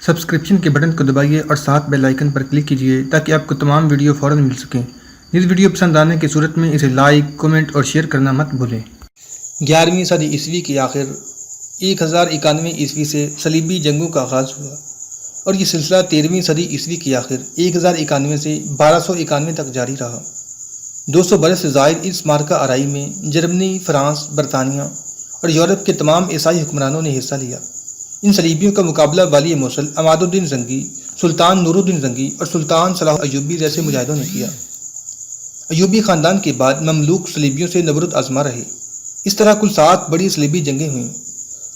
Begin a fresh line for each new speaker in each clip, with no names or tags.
Subscription کے button کو دبائیے اور ساتھ بیل آئیکن پر کلک کیجیے تاکہ آپ کو تمام ویڈیو فوراً مل سکیں۔ اس ویڈیو پسند آنے کی صورت میں اسے لائک، کمنٹ اور شیئر کرنا مت بھولیں۔
11ویں صدی عیسوی کے آخر 1091 عیسوی سے صلیبی جنگوں کا آغاز ہوا اور یہ سلسلہ 13ویں صدی عیسوی کے آخر 1091 سے 1291 تک جاری رہا۔ 200 برس سے زائد اس معرکہ آرائی میں جرمنی، فرانس، برطانیہ اور یورپ کے تمام عیسائی حکمرانوں نے حصہ لیا۔ ان صلیبیوں کا مقابلہ والی موصل عماد الدین زنگی، سلطان نور الدین زنگی اور سلطان صلاح ایوبی جیسے مجاہدوں نے کیا۔ ایوبی خاندان کے بعد مملوک صلیبیوں سے نبرد آزما رہے۔ اس طرح کل 7 بڑی صلیبی جنگیں ہوئیں۔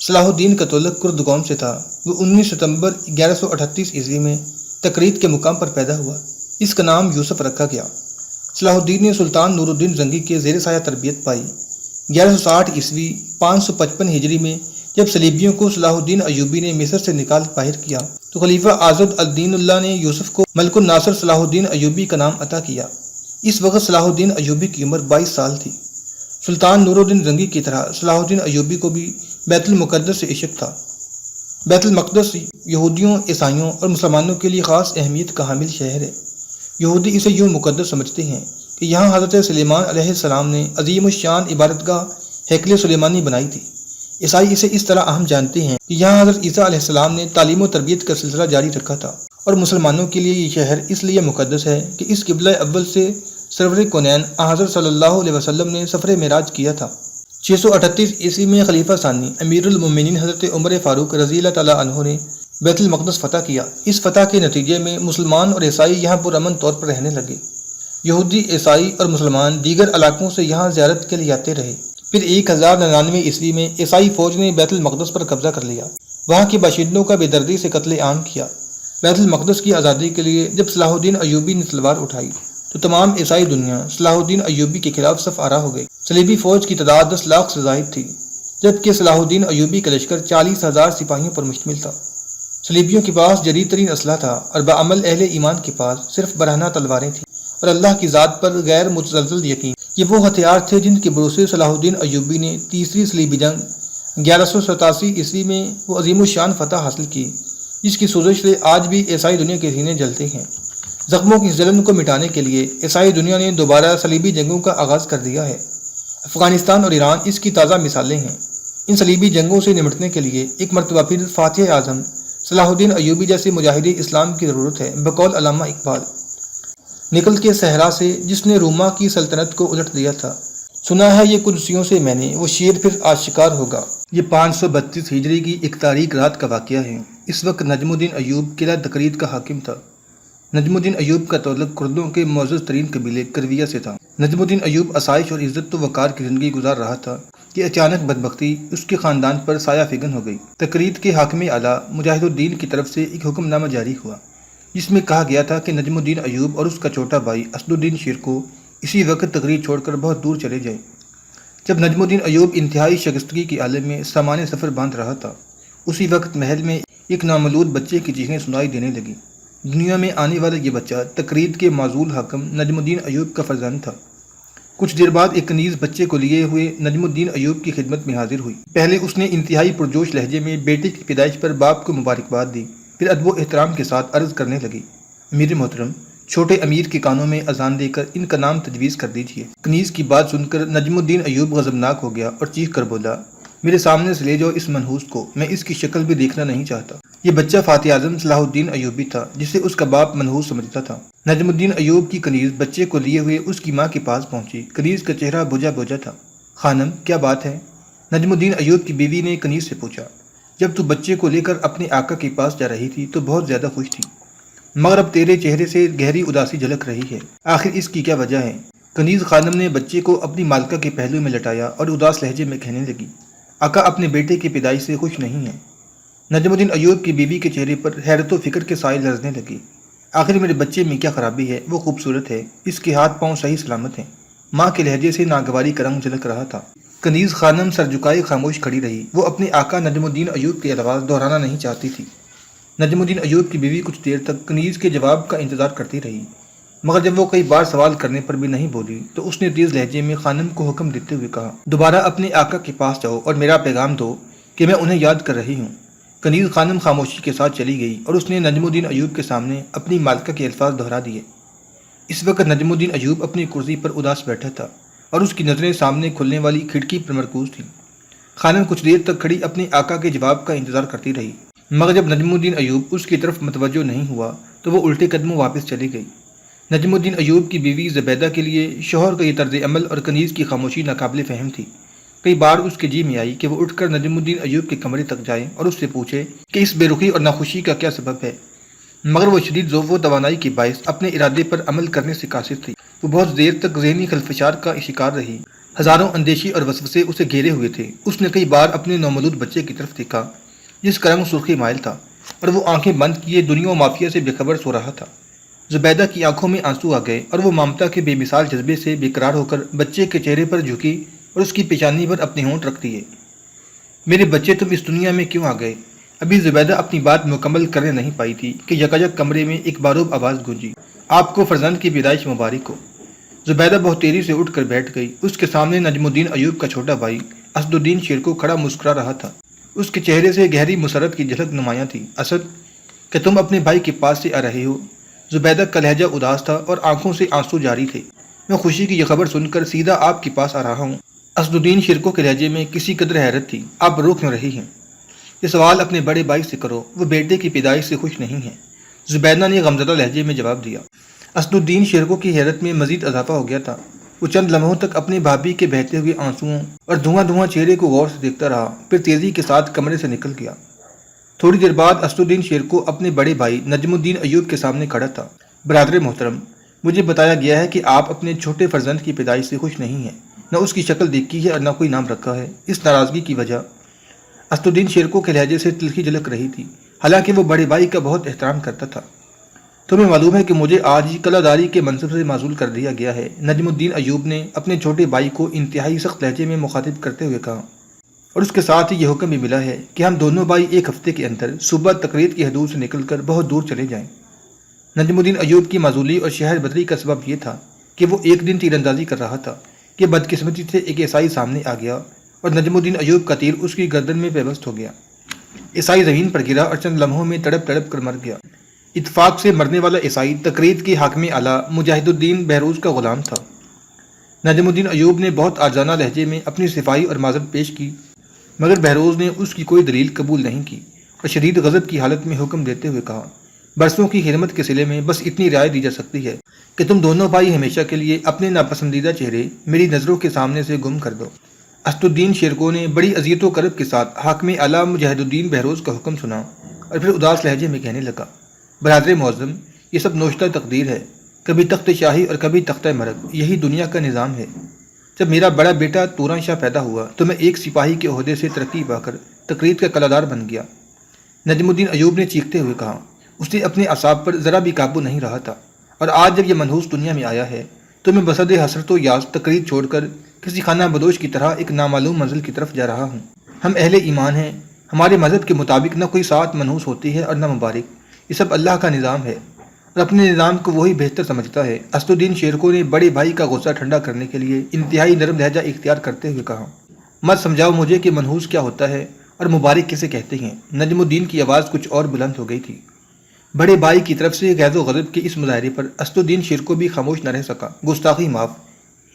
صلاح الدین کا تعلق کرد قوم سے تھا۔ وہ 19 ستمبر 1138 عیسوی میں تکریت کے مقام پر پیدا ہوا۔ اس کا نام یوسف رکھا گیا۔ صلاح الدین نے سلطان نور الدین زنگی کے زیر سایہ تربیت پائی۔ 1160 عیسوی 555 ہجری میں جب صلیبیوں کو صلاح الدین ایوبی نے مصر سے نکال باہر کیا تو خلیفہ عضد الدین اللہ نے یوسف کو ملک الناصر صلاح الدین ایوبی کا نام عطا کیا۔ اس وقت صلاح الدین ایوبی کی عمر 22 سال تھی۔ سلطان نور الدین زنگی کی طرح صلاح الدین ایوبی کو بھی بیت المقدس سے عشق تھا۔ بیت المقدس یہودیوں، عیسائیوں اور مسلمانوں کے لیے خاص اہمیت کا حامل شہر ہے۔ یہودی اسے یوں مقدس سمجھتے ہیں کہ یہاں حضرت سلیمان علیہ السلام نے عظیم الشان عبادتگاہ ہیکل سلیمانی بنائی تھی۔ عیسائی اسے اس طرح اہم جانتے ہیں کہ یہاں حضرت عیسیٰ علیہ السلام نے تعلیم و تربیت کا سلسلہ جاری رکھا تھا، اور مسلمانوں کے لیے یہ شہر اس لیے مقدس ہے کہ اس قبلہ اول سے سرور کونین حضرت صلی اللہ علیہ وسلم نے سفر معراج کیا تھا۔ 638 عیسوی میں خلیفہ ثانی امیر المومنین حضرت عمر فاروق رضی اللہ تعالیٰ عنہ نے بیت المقدس فتح کیا۔ اس فتح کے نتیجے میں مسلمان اور عیسائی یہاں پرامن طور پر رہنے لگے۔ یہودی، عیسائی اور مسلمان دیگر علاقوں سے یہاں زیارت کے لیے آتے رہے۔ پھر 1099 عیسوی میں عیسائی فوج نے بیت المقدس پر قبضہ کر لیا۔ وہاں کے باشندوں کا بے دردی سے قتل عام کیا۔ بیت المقدس کی آزادی کے لیے جب صلاح الدین ایوبی نے تلوار اٹھائی تو تمام عیسائی دنیا صلاح الدین ایوبی کے خلاف صف آرا ہو گئی۔ صلیبی فوج کی تعداد 10 لاکھ سے زائد تھی، جبکہ صلاح الدین ایوبی کا لشکر 40,000 سپاہیوں پر مشتمل تھا۔ صلیبیوں کے پاس جدید ترین اسلحہ تھا اور بعمل اہل ایمان کے پاس صرف برہنہ تلواریں تھیں اور اللہ کی ذات پر غیر متزلزل یقین۔ یہ وہ ہتھیار تھے جن کے بھروسے صلاح الدین ایوبی نے تیسری صلیبی جنگ 1187 عیسوی میں وہ عظیم الشان فتح حاصل کی، جس کی سوزش سے آج بھی عیسائی دنیا کے سینے جلتے ہیں۔ زخموں کی جلن کو مٹانے کے لیے عیسائی دنیا نے دوبارہ صلیبی جنگوں کا آغاز کر دیا ہے۔ افغانستان اور ایران اس کی تازہ مثالیں ہیں۔ ان صلیبی جنگوں سے نمٹنے کے لیے ایک مرتبہ پھر فاتح اعظم صلاح الدین ایوبی جیسے مجاہد اسلام کی ضرورت ہے۔ بقول علامہ اقبال، نکل کے صحرا سے جس نے روما کی سلطنت کو الٹ دیا تھا، سنا ہے یہ قدسیوں سے میں نے، وہ شیر پھر آشکار ہوگا۔ یہ 532 ہجری کی ایک تاریک رات کا واقعہ ہے۔ اس وقت نجم الدین ایوب قلعہ تکریت کا حاکم تھا۔ نجم الدین ایوب کا تعلق کردوں کے معزز ترین قبیلے کرویہ سے تھا۔ نجم الدین ایوب آسائش اور عزت و وقار کی زندگی گزار رہا تھا کہ اچانک بدبختی اس کے خاندان پر سایہ فگن ہو گئی۔ تکریت کے حاکم اعلیٰ مجاہد الدین کی طرف سے ایک حکم نامہ جاری ہوا، جس میں کہا گیا تھا کہ نجم الدین ایوب اور اس کا چھوٹا بھائی اسد الدین شیر کو اسی وقت تکریت چھوڑ کر بہت دور چلے جائیں۔ جب نجم الدین ایوب انتہائی شکستگی کے عالم میں سامان سفر باندھ رہا تھا، اسی وقت محل میں ایک نامولود بچے کی چیخیں سنائی دینے لگیں۔ دنیا میں آنے والا یہ بچہ تکریت کے معزول حاکم نجم الدین ایوب کا فرزند تھا۔ کچھ دیر بعد ایک کنیز بچے کو لیے ہوئے نجم الدین ایوب کی خدمت میں حاضر ہوئی۔ پہلے اس نے انتہائی پرجوش لہجے میں بیٹے کی پیدائش پر باپ کو مبارکباد دی، پھر ادب و احترام کے ساتھ عرض کرنے لگی، امیر محترم، چھوٹے امیر کے کانوں میں اذان دے کر ان کا نام تجویز کر دیجیے۔ کنیز کی بات سن کر نجم الدین ایوب غضبناک ہو گیا اور چیخ کر بولا، میرے سامنے سے لے جاؤ اس منحوس کو، میں اس کی شکل بھی دیکھنا نہیں چاہتا۔ یہ بچہ فاتح اعظم صلاح الدین ایوبی تھا، جسے اس کا باپ منحوس سمجھتا تھا۔ نجم الدین ایوب کی کنیز بچے کو لیے ہوئے اس کی ماں کے پاس پہنچی۔ کنیز کا چہرہ بجھا بجھا تھا۔ خانم، کیا بات ہے؟ نجم الدین ایوب کی بیوی نے کنیز سے پوچھا۔ جب تو بچے کو لے کر اپنے آقا کے پاس جا رہی تھی تو بہت زیادہ خوش تھی، مگر اب تیرے چہرے سے گہری اداسی جھلک رہی ہے، آخر اس کی کیا وجہ ہے؟ کنیز خانم نے بچے کو اپنی مالکہ کے پہلو میں لٹایا اور اداس لہجے میں کہنے لگی، آقا اپنے بیٹے کی پیدائش سے خوش نہیں ہیں۔ نجم الدین ایوب کی بیوی کے چہرے پر حیرت و فکر کے سائے لرزنے لگے۔ آخر میرے بچے میں کیا خرابی ہے؟ وہ خوبصورت ہے، اس کے ہاتھ پاؤں صحیح سلامت ہیں۔ ماں کے لہجے سے ناگواری کا رنگ جھلک رہا تھا۔ کنیز خانم سر جھکائے خاموش کھڑی رہی۔ وہ اپنے آقا نجم الدین ایوب کے الفاظ دہرانا نہیں چاہتی تھی۔ نجم الدین ایوب کی بیوی کچھ دیر تک کنیز کے جواب کا انتظار کرتی رہی، مگر جب وہ کئی بار سوال کرنے پر بھی نہیں بولی تو اس نے تیز لہجے میں خانم کو حکم دیتے ہوئے کہا، دوبارہ اپنے آقا کے پاس جاؤ اور میرا پیغام دو کہ میں انہیں یاد کر رہی ہوں۔ کنیز خانم خاموشی کے ساتھ چلی گئی اور اس نے نجم الدین ایوب کے سامنے اپنی مالکہ کے الفاظ دہرا دیے۔ اس وقت نجم الدین ایوب اپنی کرسی پر اداس بیٹھا تھا اور اس کی نظریں سامنے کھلنے والی کھڑکی پر مرکوز تھیں۔ خانم کچھ دیر تک کھڑی اپنے آقا کے جواب کا انتظار کرتی رہی، مگر جب نجم الدین ایوب اس کی طرف متوجہ نہیں ہوا تو وہ الٹے قدموں واپس چلی گئی۔ نجم الدین ایوب کی بیوی زبیدہ کے لیے شوہر کا یہ طرز عمل اور کنیز کی خاموشی ناقابل فہم تھی۔ کئی بار اس کے جی میں آئی کہ وہ اٹھ کر نجم الدین ایوب کے کمرے تک جائے اور اس سے پوچھے کہ اس بے رخی اور ناخوشی کا کیا سبب ہے، مگر وہ شدید ذوق و توانائی کے باعث اپنے ارادے پر عمل کرنے سے قاصر تھی۔ وہ بہت دیر تک ذہنی خلفشار کا شکار رہی، ہزاروں اندیشی اور وسوسے اسے گھیرے ہوئے تھے۔ اس نے کئی بار اپنے نومولود بچے کی طرف دیکھا جس کا رنگ سرخی مائل تھا اور وہ آنکھیں بند کیے دنیا و مافیا سے بے خبر سو رہا تھا۔ زبیدہ کی آنکھوں میں آنسو آ گئے اور وہ ممتا کے بے مثال جذبے سے بے قرار ہو کر بچے کے چہرے پر جھکی اور اس کی پیشانی پر اپنے ہونٹ رکھ دیے۔ میرے بچے، تم اس دنیا میں کیوں آ گئے؟ ابھی زبیدہ اپنی بات مکمل کرنے نہیں پائی تھی کہ یکایک کمرے میں ایک باروب آواز گونجی، آپ کو فرزند کی پیدائش مبارک ہو۔ زبیدہ بہت تیزی سے اٹھ کر بیٹھ گئی۔ اس کے سامنے نجم الدین ایوب کا چھوٹا بھائی اسد الدین شیرکو کھڑا مسکرا رہا تھا۔ اس کے چہرے سے گہری مسرت کی جھلک نمایاں تھی۔ اسد، کہ تم اپنے بھائی کے پاس سے آ رہے ہو؟ زبیدہ کا لہجہ اداس تھا اور آنکھوں سے آنسو جاری تھے۔ میں خوشی کی یہ خبر سن کر سیدھا آپ کے پاس آ رہا ہوں۔ اسد الدین شیرکو کے لہجے میں کسی قدر حیرت تھی۔ آپ رو کیوں رہی ہیں؟ یہ سوال اپنے بڑے بھائی سے کرو، وہ بیٹے کی پیدائش سے خوش نہیں ہیں، زبیدہ نے غمزدہ لہجے میں جواب دیا۔ اسد الدین شیرکو کی حیرت میں مزید اضافہ ہو گیا تھا۔ وہ چند لمحوں تک اپنے بھابھی کے بہتے ہوئے آنسوؤں اور دھواں چہرے کو غور سے دیکھتا رہا، پھر تیزی کے ساتھ کمرے سے نکل گیا۔ تھوڑی دیر بعد اسد الدین شیرکو اپنے بڑے بھائی نجم الدین ایوب کے سامنے کھڑا تھا۔ برادر محترم، مجھے بتایا گیا ہے کہ آپ اپنے چھوٹے فرزند کی پیدائش سے خوش نہیں ہیں، نہ اس کی شکل دیکھی ہے اور نہ کوئی نام رکھا ہے۔ اس ناراضگی کی وجہ؟ اسد الدین شیرکو کے لہجے سے تلخی جھلک رہی تھی، حالانکہ وہ بڑے بھائی کا بہت احترام کرتا تھا۔ تمہیں معلوم ہے کہ مجھے آج ہی کلاداری کے منصب سے معزول کر دیا گیا ہے، نجم الدین ایوب نے اپنے چھوٹے بھائی کو انتہائی سخت لہجے میں مخاطب کرتے ہوئے کہا، اور اس کے ساتھ ہی یہ حکم بھی ملا ہے کہ ہم دونوں بھائی ایک ہفتے کے اندر صبح تقریر کی حدود سے نکل کر بہت دور چلے جائیں۔ نجم الدین ایوب کی معزولی اور شہر بدری کا سبب یہ تھا کہ وہ ایک دن تیر اندازی کر رہا تھا کہ بدقسمتی سے ایک عیسائی سامنے آ گیا اور نجم الدین ایوب کا تیر اس کی گردن میں پیوست ہو گیا۔ عیسائی زمین پر گرا اور چند لمحوں میں تڑپ کر مر گیا۔ اتفاق سے مرنے والا عیسائی تقریر کے حاکم اعلیٰ مجاہد الدین بہروز کا غلام تھا۔ نجم الدین ایوب نے بہت عاجزانہ لہجے میں اپنی صفائی اور معذرت پیش کی، مگر بہروز نے اس کی کوئی دلیل قبول نہیں کی اور شدید غضب کی حالت میں حکم دیتے ہوئے کہا، برسوں کی خدمت کے صلے میں بس اتنی رعایت دی جا سکتی ہے کہ تم دونوں بھائی ہمیشہ کے لیے اپنے ناپسندیدہ چہرے میری نظروں کے سامنے سے گم کر دو۔ اسد الدین شیرکو نے بڑی اذیت و کرب کے ساتھ حاکم اعلیٰ مجاہد الدین بہروز کا حکم سنا اور پھر اداس لہجے میں کہنے لگا، برادر معظم، یہ سب نوشتہ تقدیر ہے، کبھی تخت شاہی اور کبھی تختہ مرگ، یہی دنیا کا نظام ہے۔ جب میرا بڑا بیٹا توران شاہ پیدا ہوا تو میں ایک سپاہی کے عہدے سے ترقی پا کر تقریر کا کلادار بن گیا۔ نجم الدین ایوب نے چیختے ہوئے کہا۔ اسے اپنے اعصاب پر ذرا بھی قابو نہیں رہا تھا، اور آج جب یہ منحوس دنیا میں آیا ہے تو میں بصد حسرت و یاس تقریر چھوڑ کر کسی خانہ بدوش کی طرح ایک نامعلوم منزل کی طرف جا رہا ہوں۔ ہم اہل ایمان ہیں، ہمارے مذہب کے مطابق نہ کوئی سات منحوس ہوتی ہے اور نہ مبارک، یہ سب اللہ کا نظام ہے اور اپنے نظام کو وہی بہتر سمجھتا ہے۔ اسد الدین شیرکو نے بڑے بھائی کا غصہ ٹھنڈا کرنے کے لیے انتہائی نرم لہجہ اختیار کرتے ہوئے کہا، مت سمجھاؤ مجھے کہ منحوس کیا ہوتا ہے اور مبارک کسے کہتے ہیں۔ نجم الدین کی آواز کچھ اور بلند ہو گئی تھی۔ بڑے بھائی کی طرف سے غیظ و غضب کے اس مظاہرے پر اسد الدین شیرکو بھی خاموش نہ رہ سکا۔ گستاخی معاف،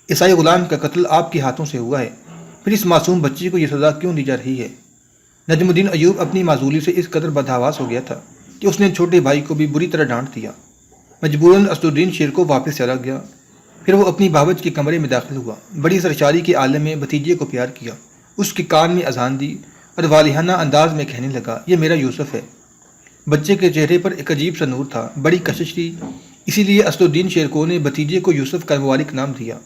عیسائی غلام کا قتل آپ کے ہاتھوں سے ہوا ہے، پھر اس معصوم بچے کو یہ سزا کیوں دی جا رہی ہے؟ نجم الدین ایوب اپنی معزولی سے اس قدر بدحواس ہو گیا تھا کہ اس نے چھوٹے بھائی کو بھی بری طرح ڈانٹ دیا۔ مجبوراً اسد الدین شیرکو واپس چلا گیا۔ پھر وہ اپنی بھاوج کے کمرے میں داخل ہوا، بڑی سرشاری کے عالم میں بھتیجے کو پیار کیا، اس کے کان میں اذان دی اور والہانہ انداز میں کہنے لگا، یہ میرا یوسف ہے۔ بچے کے چہرے پر ایک عجیب سا نور تھا، بڑی کشش تھی، اسی لیے اسد الدین شیرکو نے بھتیجے کو یوسف کا مبارک نام دیا۔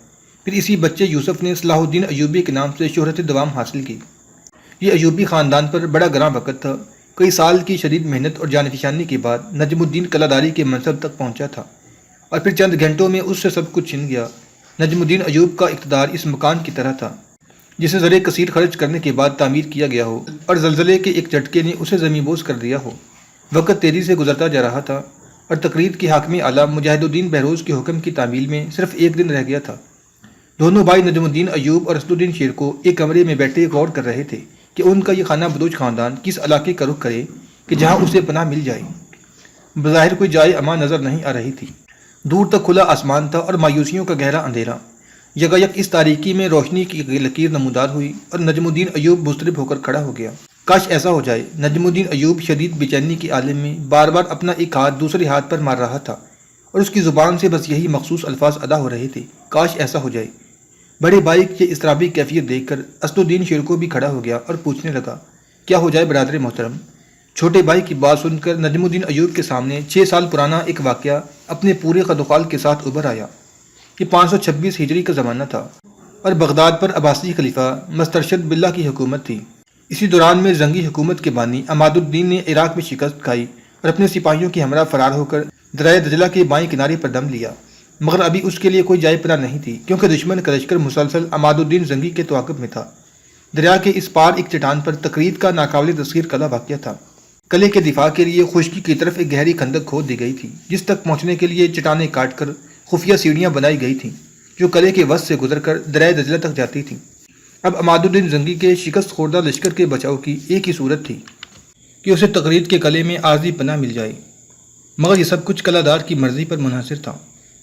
پھر اسی بچے یوسف نے صلاح الدین ایوبی کے نام سے شہرت دوام حاصل کی۔ یہ ایوبی خاندان پر بڑا گراں وقت تھا۔ کئی سال کی شدید محنت اور جان فشانی کے بعد نجم الدین کلاداری کے منصب تک پہنچا تھا، اور پھر چند گھنٹوں میں اس سے سب کچھ چھن گیا۔ نجم الدین ایوب کا اقتدار اس مکان کی طرح تھا جسے زر کثیر خرچ کرنے کے بعد تعمیر کیا گیا ہو اور زلزلے کے ایک جھٹکے نے اسے زمین بوس کر دیا ہو۔ وقت تیزی سے گزرتا جا رہا تھا اور تقریر کے حاکم اعلیٰ مجاہد الدین بہروز کے حکم کی تعمیل میں صرف ایک دن رہ گیا تھا۔ دونوں بھائی نجم الدین ایوب اور اسد الدین شیرکو ایک کمرے میں بیٹھے غور کر رہے تھے
کہ ان کا یہ خانہ بدوش خاندان کس علاقے کا رخ کرے کہ جہاں اسے پناہ مل جائے۔ بظاہر کوئی جائے امان نظر نہیں آ رہی تھی۔ دور تک کھلا آسمان تھا اور مایوسیوں کا گہرا اندھیرا۔ یکایک اس تاریکی میں روشنی کی لکیر نمودار ہوئی اور نجم الدین ایوب مضطرب ہو کر کھڑا ہو گیا۔ کاش ایسا ہو جائے۔ نجم الدین ایوب شدید بے چینی کے عالم میں بار بار اپنا ایک ہاتھ دوسرے ہاتھ پر مار رہا تھا اور اس کی زبان سے بس یہی مخصوص الفاظ ادا ہو رہے تھے، کاش ایسا ہو جائے۔ بڑے بھائی کی یہ اضطرابی کیفیت دیکھ کر اسد الدین شیرکو بھی کھڑا ہو گیا اور پوچھنے لگا، کیا ہو جائے برادر محترم؟ چھوٹے بھائی کی بات سن کر نجم الدین ایوب کے سامنے 6 سال پرانا ایک واقعہ اپنے پورے قد و قال کے ساتھ ابھر آیا۔ یہ 526 ہجری کا زمانہ تھا اور بغداد پر عباسی خلیفہ مسترشد باللہ کی حکومت تھی۔ اسی دوران میں زنگی حکومت کے بانی عماد الدین نے عراق میں شکست کھائی اور اپنے سپاہیوں کے ہمراہ فرار ہو کر دریائے دجلہ کے بائیں کنارے پر دم لیا، مگر ابھی اس کے لیے کوئی جائے پناہ نہیں تھی، کیونکہ دشمن کا لشکر مسلسل عماد الدین زنگی کے تعاقب میں تھا۔ دریا کے اس پار ایک چٹان پر تقرید کا ناقابل تسخیر قلعہ واقع تھا۔ قلعے کے دفاع کے لیے خشکی کی طرف ایک گہری خندق کھود دی گئی تھی، جس تک پہنچنے کے لیے چٹانیں کاٹ کر خفیہ سیڑھیاں بنائی گئی تھیں جو قلعے کے وسط سے گزر کر دریائے دجلہ تک جاتی تھیں۔ اب عماد الدین زنگی کے شکست خوردہ لشکر کے بچاؤ کی ایک ہی صورت تھی کہ اسے تقرید کے قلعے میں عارضی پناہ مل جائے، مگر یہ سب کچھ قلعہ دار کی مرضی پر منحصر تھا۔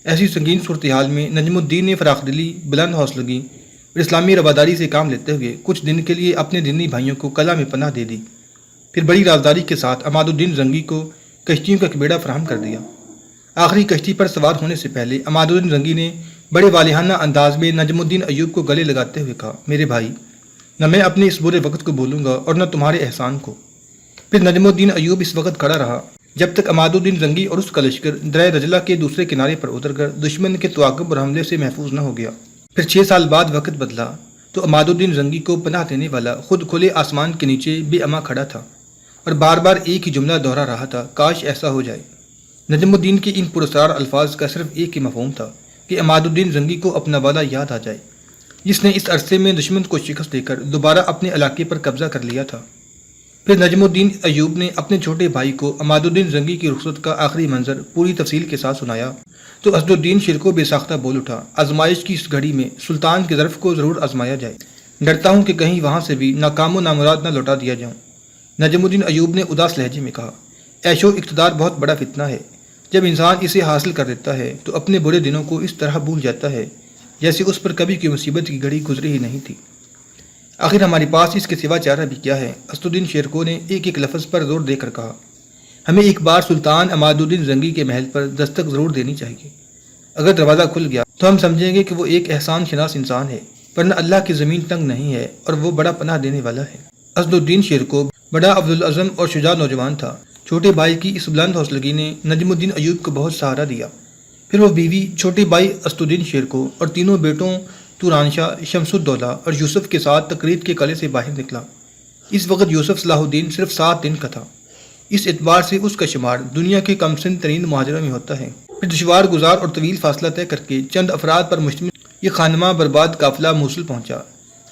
ایسی سنگین صورتحال میں نجم الدین نے فراخ دلی، بلند حوصلگی اور اسلامی رواداری سے کام لیتے ہوئے کچھ دن کے لیے اپنے دینی بھائیوں کو قلعہ میں پناہ دے دی، پھر بڑی رازداری کے ساتھ عماد الدین زنگی کو کشتیوں کا ایک بیڑا فراہم کر دیا۔ آخری کشتی پر سوار ہونے سے پہلے عماد الدین زنگی نے بڑے والہانہ انداز میں نجم الدین ایوب کو گلے لگاتے ہوئے کہا، میرے بھائی، نہ میں اپنے اس برے وقت کو بولوں گا اور نہ تمہارے احسان کو۔ پھر نجم الدین ایوب اس وقت کھڑا رہا جب تک عماد الدین زنگی اور اس کا لشکر دریائے دجلہ کے دوسرے کنارے پر اتر کر دشمن کے تعاقب اور حملے سے محفوظ نہ ہو گیا۔ پھر 6 سال بعد وقت بدلا تو عماد الدین زنگی کو پناہ دینے والا خود کھلے آسمان کے نیچے بے اما کھڑا تھا اور بار بار ایک ہی جملہ دہرا رہا تھا، کاش ایسا ہو جائے۔ نجم الدین کے ان پراسرار الفاظ کا صرف ایک ہی مفہوم تھا کہ عماد الدین زنگی کو اپنا والا یاد آ جائے، جس نے اس عرصے میں دشمن کو شکست دے کر دوبارہ اپنے علاقے پر قبضہ کر لیا تھا۔ پھر نجم الدین ایوب نے اپنے چھوٹے بھائی کو عماد الدین زنگی کی رخصت کا آخری منظر پوری تفصیل کے ساتھ سنایا تو اسد الدین شیرکو بے ساختہ بول اٹھا، آزمائش کی اس گھڑی میں سلطان کی ظرف کو ضرور آزمایا جائے، ڈرتا ہوں کہ کہیں وہاں سے بھی ناکام و نامراد نہ لوٹا دیا جاؤں۔ نجم الدین ایوب نے اداس لہجے میں کہا، عیش و اقتدار بہت بڑا فتنہ ہے، جب انسان اسے حاصل کر لیتا ہے تو اپنے برے دنوں کو اس طرح بھول جاتا ہے جیسے اس پر کبھی کوئی مصیبت کی گھڑی گزری ہی نہیں تھی۔ آخر ہمارے پاس اس کے سوا چارہ بھی کیا ہے؟ اسد الدین شیرکو نے ایک ایک لفظ پر زور دے کر کہا، ہمیں ایک بار سلطان عماد الدین زنگی کے محل پر دستک ضرور دینی چاہیے۔ اگر دروازہ کھل گیا تو ہم سمجھیں گے کہ وہ ایک احسان شناس انسان ہے، ورنہ اللہ کی زمین تنگ نہیں ہے اور وہ بڑا پناہ دینے والا ہے۔ اسد الدین شیرکو بڑا عبدالعظم اور شجاع نوجوان تھا۔ چھوٹے بھائی کی اس بلند حوصلگی نے نجم الدین ایوب کو بہت سہارا دیا۔ پھر وہ بیوی، چھوٹے بھائی اسد الدین شیرکو اور تینوں بیٹوں تورانشاہ، شمس الدولہ اور یوسف کے ساتھ تقرید کے قلعے سے باہر نکلا۔ اس وقت یوسف صلاح الدین صرف 7 دن کا تھا، اس اعتبار سے اس کا شمار دنیا کے کم سن ترین مہاجروں میں ہوتا ہے۔ پھر دشوار گزار اور طویل فاصلہ طے کر کے چند افراد پر مشتمل یہ خانمہ برباد قافلہ موصل پہنچا۔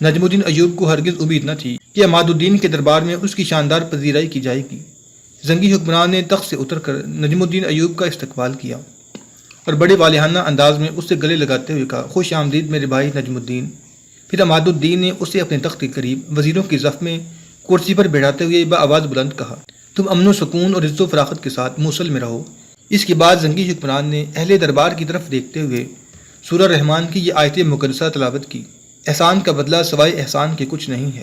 نجم الدین ایوب کو ہرگز امید نہ تھی کہ عماد الدین کے دربار میں اس کی شاندار پذیرائی کی جائے گی۔ زنگی حکمران نے تخت سے اتر کر نجم الدین ایوب کا استقبال کیا اور بڑے والہانہ انداز میں اس سے گلے لگاتے ہوئے کہا، خوش آمدید میرے بھائی نجم الدین۔ پھر عماد الدین نے اسے اپنے تخت کے قریب وزیروں کی صف میں کرسی پر بیٹھاتے ہوئے بآواز بلند کہا، تم امن و سکون اور عزت و فراخت کے ساتھ موصل میں رہو۔ اس کے بعد زنگی حکمران نے اہل دربار کی طرف دیکھتے ہوئے سورہ رحمان کی یہ آیت مقدسہ تلاوت کی، احسان کا بدلہ سوائے احسان کے کچھ نہیں ہے۔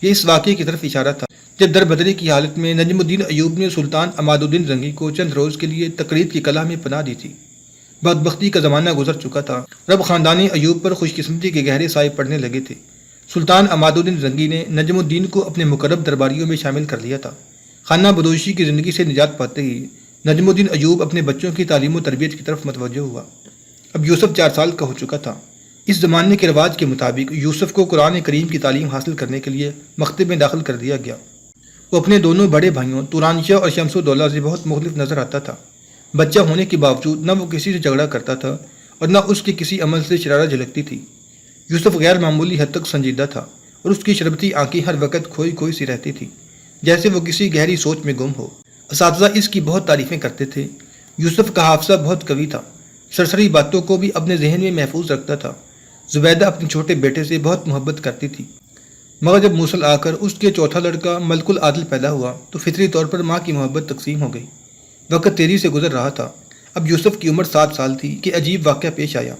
یہ اس واقعے کی طرف اشارہ تھا جب در بدری کی حالت میں نجم الدین ایوب نے سلطان عماد الدین زنگی کو چند روز کے لیے تقرید کی قلعہ میں پناہ دی تھی۔ بدبختی کا زمانہ گزر چکا تھا، رب خاندان ایوب پر خوش قسمتی کے گہرے سائے پڑنے لگے تھے۔ سلطان عماد الدین زنگی نے نجم الدین کو اپنے مقرب درباریوں میں شامل کر لیا تھا۔ خانہ بدوشی کی زندگی سے نجات پاتے ہی نجم الدین ایوب اپنے بچوں کی تعلیم و تربیت کی طرف متوجہ ہوا۔ اب یوسف 4 سال کا ہو چکا تھا۔ اس زمانے کے رواج کے مطابق یوسف کو قرآن کریم کی تعلیم حاصل کرنے کے لیے مکتب میں داخل کر دیا گیا۔ وہ اپنے دونوں بڑے بھائیوں تورانشاہ اور شمس الدولہ سے بہت مختلف نظر آتا تھا۔ بچہ ہونے کے باوجود نہ وہ کسی سے جھگڑا کرتا تھا اور نہ اس کے کسی عمل سے شرارت جھلکتی تھی۔ یوسف غیر معمولی حد تک سنجیدہ تھا اور اس کی شربتی آنکھیں ہر وقت کھوئی کھوئی سی رہتی تھی، جیسے وہ کسی گہری سوچ میں گم ہو۔ اساتذہ اس کی بہت تعریفیں کرتے تھے۔ یوسف کا حافظہ بہت قوی تھا، سرسری باتوں کو بھی اپنے ذہن میں محفوظ رکھتا تھا۔ زبیدہ اپنے چھوٹے بیٹے سے بہت محبت کرتی تھی۔ مگر جب موصل آ کر اس کے چوتھا لڑکا ملک العادل پیدا ہوا تو فطری طور پر ماں کی محبت تقسیم ہو گئی۔ وقت تیزی سے گزر رہا تھا۔ اب یوسف کی عمر 7 سال تھی کہ عجیب واقعہ پیش آیا۔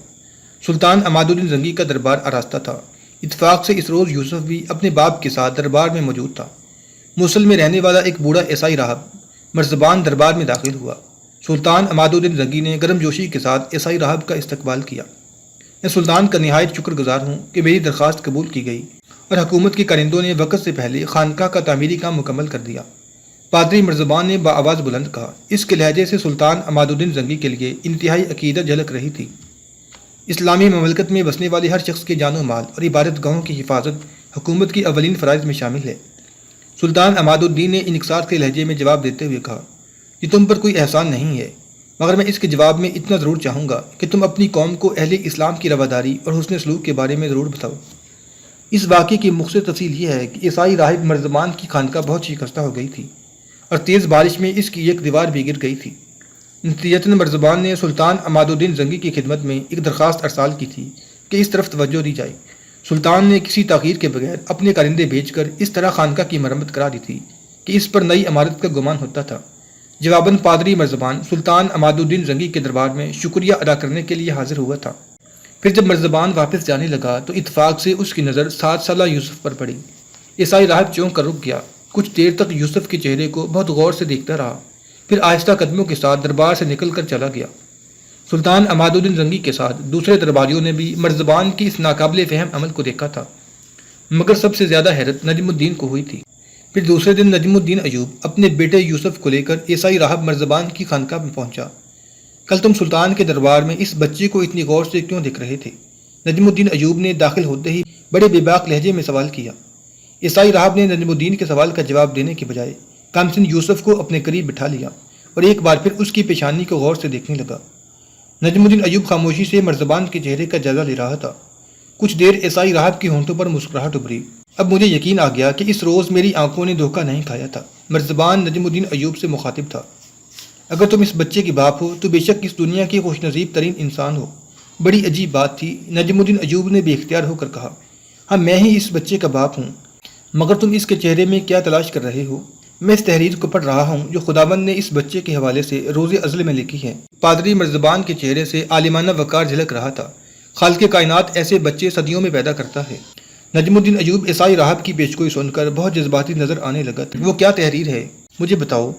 سلطان عماد الدین زنگی کا دربار آراستہ تھا۔ اتفاق سے اس روز یوسف بھی اپنے باپ کے ساتھ دربار میں موجود تھا۔ موصل میں رہنے والا ایک بوڑھا عیسائی راہب مرزبان دربار میں داخل ہوا۔ سلطان عماد الدین زنگی نے گرم جوشی کے ساتھ عیسائی راہب کا استقبال کیا۔ میں سلطان کا نہایت شکر گزار ہوں کہ میری درخواست قبول کی گئی اور حکومت کے کارندوں نے وقت سے پہلے خانقاہ کا تعمیری کام مکمل کر دیا۔ پادری مرزبان نے بآواز بلند کہا۔ اس کے لہجے سے سلطان عماد الدین زنگی کے لیے انتہائی عقیدت جھلک رہی تھی۔ اسلامی مملکت میں بسنے والے ہر شخص کے جان و مال اور عبادت گاہوں کی حفاظت حکومت کی اولین فرائض میں شامل ہے۔ سلطان عماد الدین نے انکسار کے لہجے میں جواب دیتے ہوئے کہا، یہ تم پر کوئی احسان نہیں ہے، مگر میں اس کے جواب میں اتنا ضرور چاہوں گا کہ تم اپنی قوم کو اہل اسلام کی رواداری اور حسن سلوک کے بارے میں ضرور بتاؤ۔ اس واقعے کی مختصر تفصیل یہ ہے کہ عیسائی راہب مرزبان کی خانقاہ بہت شکستہ ہو گئی تھی اور تیز بارش میں اس کی ایک دیوار بھی گر گئی تھی۔ نتیجتاً مرزبان نے سلطان عماد الدین زنگی کی خدمت میں ایک درخواست ارسال کی تھی کہ اس طرف توجہ دی جائے۔ سلطان نے کسی تاخیر کے بغیر اپنے کارندے بھیج کر اس طرح خانقاہ کی مرمت کرا دی تھی کہ اس پر نئی عمارت کا گمان ہوتا تھا۔ جواباً پادری مرزبان سلطان عماد الدین زنگی کے دربار میں شکریہ ادا کرنے کے لیے حاضر ہوا تھا۔ پھر جب مرزبان واپس جانے لگا تو اتفاق سے اس کی نظر 7 سالہ یوسف پر پڑی۔ عیسائی راہب چونک کر رک گیا، کچھ دیر تک یوسف کے چہرے کو بہت غور سے دیکھتا رہا، پھر آہستہ قدموں کے ساتھ دربار سے نکل کر چلا گیا۔ سلطان عماد الدین زنگی کے ساتھ دوسرے درباریوں نے بھی مرزبان کی اس ناقابل فہم عمل کو دیکھا تھا، مگر سب سے زیادہ حیرت نجم الدین کو ہوئی تھی۔ پھر دوسرے دن نجم الدین ایوب اپنے بیٹے یوسف کو لے کر عیسائی راہب مرزبان کی خانقاہ میں پہنچا۔ کل تم سلطان کے دربار میں اس بچے کو اتنی غور سے کیوں دیکھ رہے تھے؟ نجم الدین ایوب نے داخل ہوتے ہی بڑے بے باک لہجے میں سوال کیا۔ عیسائی راہب نے نجم الدین کے سوال کا جواب دینے کے بجائے کامسن یوسف کو اپنے قریب بٹھا لیا اور ایک بار پھر اس کی پیشانی کو غور سے دیکھنے لگا۔ نجم الدین ایوب خاموشی سے مرزبان کے چہرے کا جائزہ لے رہا تھا۔ کچھ دیر عیسائی راہب کی ہونٹوں پر مسکراہٹ ابھری۔ اب مجھے یقین آ گیا کہ اس روز میری آنکھوں نے دھوکہ نہیں کھایا تھا۔ مرزبان نجم الدین ایوب سے مخاطب تھا، اگر تم اس بچے کی باپ ہو تو بے شک اس دنیا کی خوش نصیب ترین انسان ہو۔ بڑی عجیب بات تھی، نجم الدین ایوب نے بے اختیار ہو کر کہا، ہاں میں ہی اس بچے کا باپ ہوں، مگر تم اس کے چہرے میں کیا تلاش کر رہے ہو؟ میں اس تحریر کو پڑھ رہا ہوں جو خداوند نے اس بچے کے حوالے سے روز ازل میں لکھی ہے۔ پادری مرزبان کے چہرے سے عالمانہ وقار جھلک رہا تھا۔ خالق کائنات ایسے بچے صدیوں میں پیدا کرتا ہے۔ نجم الدین ایوب عیسائی راہب کی پیشگوئی سن کر بہت جذباتی نظر آنے لگا۔ وہ کیا تحریر ہے؟ مجھے بتاؤ۔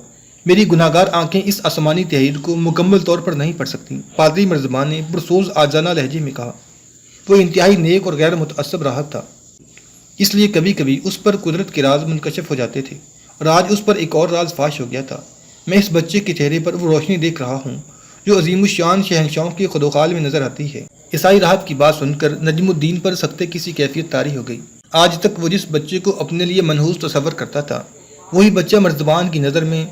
میری گناہگار آنکھیں اس آسمانی تحریر کو مکمل طور پر نہیں پڑھ سکتی، پادری مرزبان نے پرسوز عاجزانہ لہجے میں کہا۔ وہ انتہائی نیک اور غیر متعصب راہب تھا، اس لیے کبھی کبھی اس پر قدرت کے راز منکشف ہو جاتے تھے، اور آج اس پر ایک اور راز فاش ہو گیا تھا۔ میں اس بچے کے چہرے پر وہ روشنی دیکھ رہا ہوں جو عظیم الشان شہنشاہوں کے خدوخال میں نظر آتی ہے۔ عیسائی راہب کی بات سن کر نجم الدین پر سختے کسی کیفیت طاری ہو گئی۔ آج تک وہ جس بچے کو اپنے لیے منحوس تصور کرتا تھا، وہی بچہ مرزبان کی نظر میں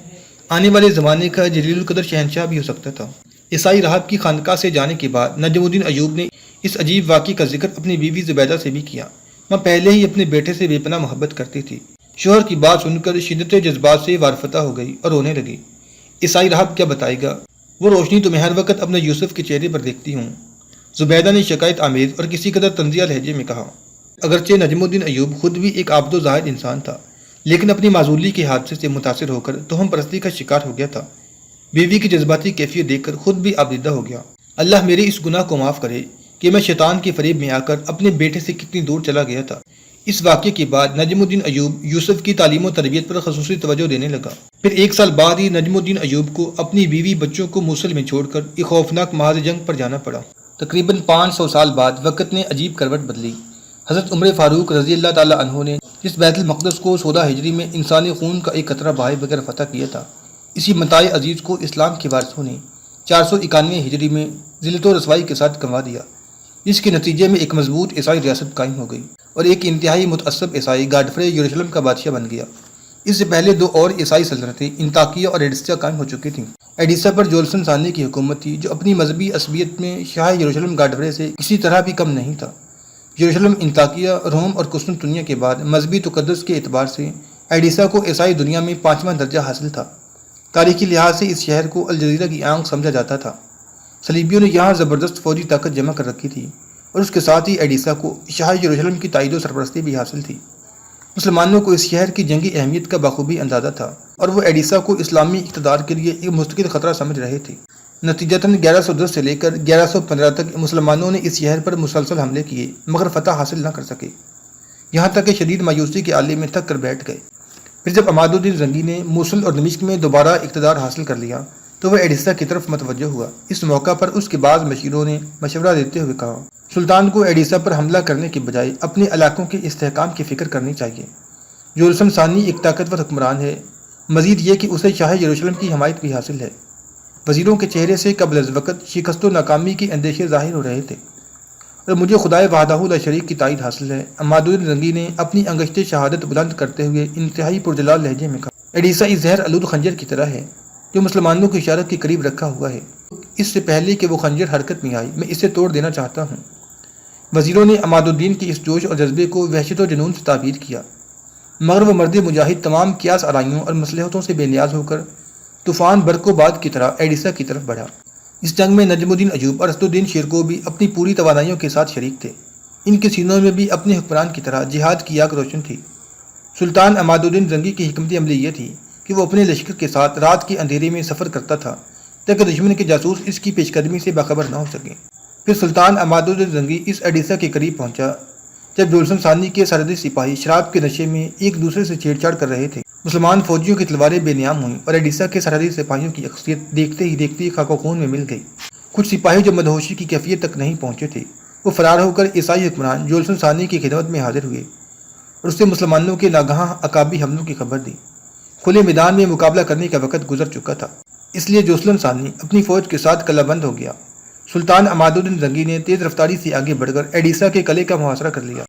آنے والے زمانے کا جلیل القدر شہنشاہ بھی ہو سکتا تھا۔ عیسائی راہب کی خانقاہ سے جانے کے بعد نجم الدین ایوب نے اس عجیب واقعے کا ذکر اپنی بیوی زبیدہ سے بھی کیا۔ وہ پہلے ہی اپنے بیٹے سے بے پناہ محبت کرتی تھی۔ شوہر کی بات سن کر شدت جذبات سے وارفتہ ہو گئی اور رونے لگی۔ عیسائی راہب کیا بتائے گا؟ وہ روشنی تو میں ہر وقت اپنے یوسف کے چہرے پر دیکھتی ہوں، زبیدہ نے شکایت آمیز اور کسی قدر طنزیہ لہجے میں کہا۔ اگرچہ نجم الدین ایوب خود بھی ایک عابد و زاہد انسان تھا، لیکن اپنی معذولی کے حادثے سے متاثر ہو کر توہم پرستی کا شکار ہو گیا تھا۔ بیوی کی جذباتی کیفیت دیکھ کر خود بھی آبدیدہ ہو گیا۔ اللہ میرے اس گناہ کو معاف کرے کہ میں شیطان کے فریب میں آ کر اپنے بیٹے سے کتنی دور چلا گیا تھا۔ اس واقعے کے بعد نجم الدین ایوب یوسف کی تعلیم و تربیت پر خصوصی توجہ دینے لگا۔ پھر 1 سال بعد ہی نجم الدین ایوب کو اپنی بیوی بچوں کو موصل میں چھوڑ کر ایک خوفناک محاذ جنگ پر جانا پڑا۔ تقریباً 500 سال بعد وقت نے عجیب کروٹ بدلی۔ حضرت عمر فاروق رضی اللہ تعالیٰ عنہ نے جس بیت المقدس کو 14 ہجری میں انسانی خون کا ایک قطرہ بہائے بغیر فتح کیا تھا، اسی متاع عزیز کو اسلام کے وارثوں نے 491 ہجری میں ذلت و رسوائی کے ساتھ گنوا دیا، جس کے نتیجے میں ایک مضبوط عیسائی ریاست قائم ہو گئی اور ایک انتہائی متعصب عیسائی گاڈفرے یروشلم کا بادشاہ بن گیا۔ اس سے پہلے 2 اور عیسائی سلطنتیں انطاکیہ اور ایڈیسا قائم ہو چکی تھیں۔ ایڈیسا پر جولسن ثانی کی حکومت تھی، جو اپنی مذہبی عصبیت میں شاہ یروشلم گاڈفرے سے کسی طرح بھی کم نہیں تھا۔ یروشلم، انطاکیہ، روم اور قسطنطنیہ کے بعد مذہبی تقدس کے اعتبار سے ایڈیسا کو عیسائی دنیا میں 5واں درجہ حاصل تھا۔ تاریخی لحاظ سے اس شہر کو الجزیرہ کی آنکھ سمجھا جاتا تھا۔ صلیبیوں نے یہاں زبردست فوجی طاقت جمع کر رکھی تھی اور اس کے ساتھ ہی ایڈیسا کو شاہ یروشلم کی تائید و سرپرستی بھی حاصل تھی۔ مسلمانوں کو اس شہر کی جنگی اہمیت کا بخوبی اندازہ تھا اور وہ ایڈیسا کو اسلامی اقتدار کے لیے ایک مستقل خطرہ سمجھ رہے تھے۔ نتیجتاً 1110 سے لے کر 1115 تک مسلمانوں نے اس شہر پر مسلسل حملے کیے مگر فتح حاصل نہ کر سکے، یہاں تک کہ شدید مایوسی کے عالم میں تھک کر بیٹھ گئے۔ پھر جب عماد الدین زنگی نے موصل اور دمشق میں دوبارہ اقتدار حاصل کر لیا تو وہ ایڈیسا کی طرف متوجہ ہوا۔ اس موقع پر اس کے بعض مشیروں نے مشورہ دیتے ہوئے کہا، سلطان کو ایڈیسا پر حملہ کرنے کے بجائے اپنے علاقوں کے استحکام کی فکر کرنی چاہیے۔ جولسن ثانی ایک طاقتور حکمران ہے، مزید یہ کہ اسے شاہ یروشلم کی حمایت بھی حاصل ہے۔ وزیروں کے چہرے سے قبل از وقت شکست و ناکامی کے اندیشے ظاہر ہو رہے تھے، اور مجھے خدائے وحدہ لا شریک کی تائید حاصل ہے۔ عماد الدین زنگی نے اپنی انگشت شہادت بلند کرتے ہوئے انتہائی پرجلال لہجے میں کہا، ایڈیسا اس زہر آلود خنجر کی طرح ہے جو مسلمانوں کی اشارت کے قریب رکھا ہوا ہے۔ اس سے پہلے کہ وہ خنجر حرکت میں آئی میں اسے توڑ دینا چاہتا ہوں۔ وزیروں نے عماد الدین کے اس جوش اور جذبے کو وحشت و جنون سے تعبیر کیا، مگر وہ مرد مجاہد تمام قیاس آرائیوں اور مصلحتوں سے بے نیاز ہو کر طوفان برق و باد کی طرح ایڈیسا کی طرف بڑھا۔ اس جنگ میں نجم الدین ایوب اور اسد الدین شیرکو بھی اپنی پوری توانائیوں کے ساتھ شریک تھے۔ ان کے سینوں میں بھی اپنے حکمران کی طرح جہاد کی آگ روشن تھی۔ سلطان عماد الدین زنگی کی حکمت عملی یہ تھی کہ وہ اپنے لشکر کے ساتھ رات کے اندھیرے میں سفر کرتا تھا تاکہ دشمن کے جاسوس اس کی پیش قدمی سے باخبر نہ ہو سکیں۔ پھر سلطان عماد الدین زنگی اس ایڈیسا کے قریب پہنچا جب جولسن ثانی کے سرحدی سپاہی شراب کے نشے میں ایک دوسرے سے چھیڑ چھاڑ کر رہے تھے۔ مسلمان فوجیوں کی تلواریں بے نیام ہوئیں اور ایڈیسا کے سرحدی سپاہیوں کی اکثریت دیکھتے ہی دیکھتے خاک و خون میں مل گئی۔ کچھ سپاہی جو مدہوشی کی کیفیت تک نہیں پہنچے تھے وہ فرار ہو کر عیسائی حکمران جولسن ثانی کی خدمت میں حاضر ہوئے اور اس سے مسلمانوں کے ناگہاں عقابی حملوں کی خبر دی۔ کھلے میدان میں مقابلہ کرنے کا وقت گزر چکا تھا، اس لیے جولسن ثانی اپنی فوج کے ساتھ قلعہ بند ہو گیا۔ سلطان عماد الدین زنگی نے تیز رفتاری سے آگے بڑھ کر ایڈیسا کے قلعے کا محاصرہ کر لیا۔